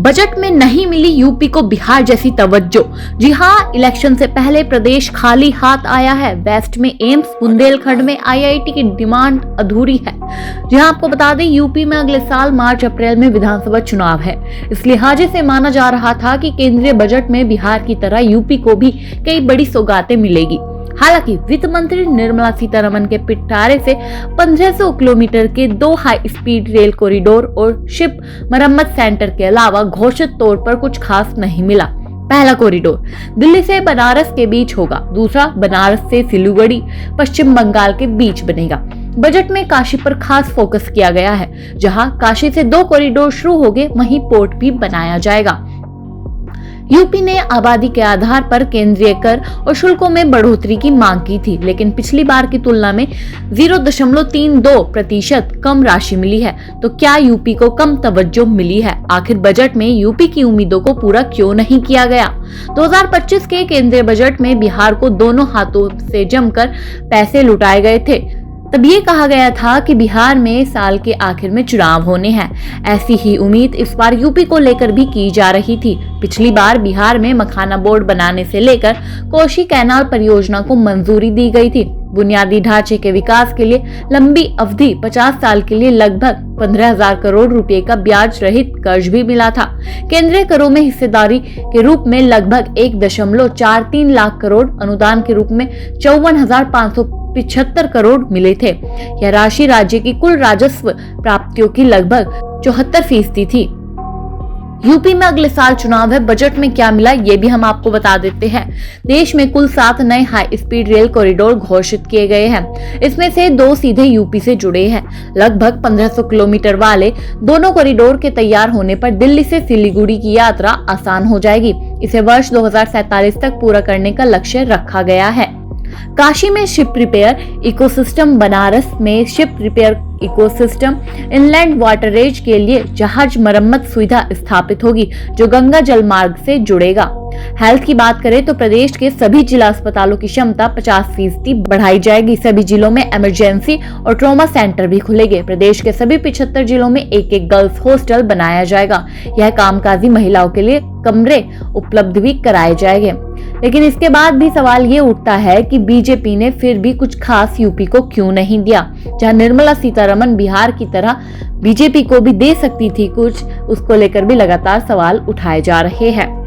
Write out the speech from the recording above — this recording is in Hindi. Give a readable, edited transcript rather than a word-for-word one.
बजट में नहीं मिली यूपी को बिहार जैसी तवज्जो। जी हाँ, इलेक्शन से पहले प्रदेश खाली हाथ आया है। वेस्ट में एम्स, बुंदेलखंड में आईआईटी की डिमांड अधूरी है। जी हाँ, आपको बता दें, यूपी में अगले साल मार्च अप्रैल में विधानसभा चुनाव है। इस लिहाजे से माना जा रहा था कि केंद्रीय बजट में बिहार की तरह यूपी को भी कई बड़ी सौगातें मिलेगी। हालांकि वित्त मंत्री निर्मला सीतारमण के पिटारे से 1500 किलोमीटर के 2 हाई स्पीड रेल कॉरिडोर और शिप मरम्मत सेंटर के अलावा घोषित तौर पर कुछ खास नहीं मिला। पहला कॉरिडोर दिल्ली से बनारस के बीच होगा, दूसरा बनारस से सिलीगुड़ी पश्चिम बंगाल के बीच बनेगा। बजट में काशी पर खास फोकस किया गया है। जहां काशी से 2 कॉरिडोर शुरू होंगे, वहीं पोर्ट भी बनाया जाएगा। यूपी ने आबादी के आधार पर केंद्रीय कर और शुल्कों में बढ़ोतरी की मांग की थी, लेकिन पिछली बार की तुलना में 0.32% कम राशि मिली है। तो क्या यूपी को कम तवज्जो मिली है? आखिर बजट में यूपी की उम्मीदों को पूरा क्यों नहीं किया गया? 2025 के केंद्रीय बजट में बिहार को दोनों हाथों से जमकर पैसे लुटाए गए थे। तब ये कहा गया था कि बिहार में साल के आखिर में चुनाव होने हैं। ऐसी ही उम्मीद इस बार यूपी को लेकर भी की जा रही थी। पिछली बार बिहार में मखाना बोर्ड बनाने से लेकर कोसी कैनाल परियोजना को मंजूरी दी गई थी। बुनियादी ढांचे के विकास के लिए लंबी अवधि 50 साल के लिए लगभग 15,000 करोड़ रुपए का ब्याज रहित कर्ज भी मिला था। केंद्रीय करों में हिस्सेदारी के रूप में लगभग 1.43 लाख करोड़, अनुदान के रूप में 54,575 करोड़ मिले थे। यह राशि राज्य की कुल राजस्व प्राप्तियों की लगभग 74% थी। यूपी में अगले साल चुनाव है। बजट में क्या मिला, ये भी हम आपको बता देते हैं। देश में कुल 7 नए हाई स्पीड रेल कॉरिडोर घोषित किए गए हैं। इसमें से 2 सीधे यूपी से जुड़े हैं। लगभग 1500 किलोमीटर वाले दोनों कॉरिडोर के तैयार होने पर दिल्ली से सिलीगुड़ी की यात्रा आसान हो जाएगी। इसे वर्ष 2047 तक पूरा करने का लक्ष्य रखा गया है। काशी में शिप रिपेयर इकोसिस्टम, बनारस में ship repair ecosystem, inland waterways के लिए जहाज मरम्मत सुविधा स्थापित होगी, जो गंगा जल मार्ग से जुड़ेगा। हेल्थ की बात करें तो प्रदेश के सभी जिला अस्पतालों की क्षमता 50% बढ़ाई जाएगी। सभी जिलों में इमरजेंसी और ट्रॉमा सेंटर भी खुलेंगे। प्रदेश के सभी 75 जिलों में एक गर्ल्स हॉस्टल बनाया जाएगा। यह कामकाजी महिलाओं के लिए कमरे उपलब्ध भी कराए जाएंगे। लेकिन इसके बाद भी सवाल ये उठता है कि बीजेपी ने फिर भी कुछ खास यूपी को क्यों नहीं दिया? जहां निर्मला सीतारमण बिहार की तरह बीजेपी को भी दे सकती थी कुछ, उसको लेकर भी लगातार सवाल उठाए जा रहे हैं।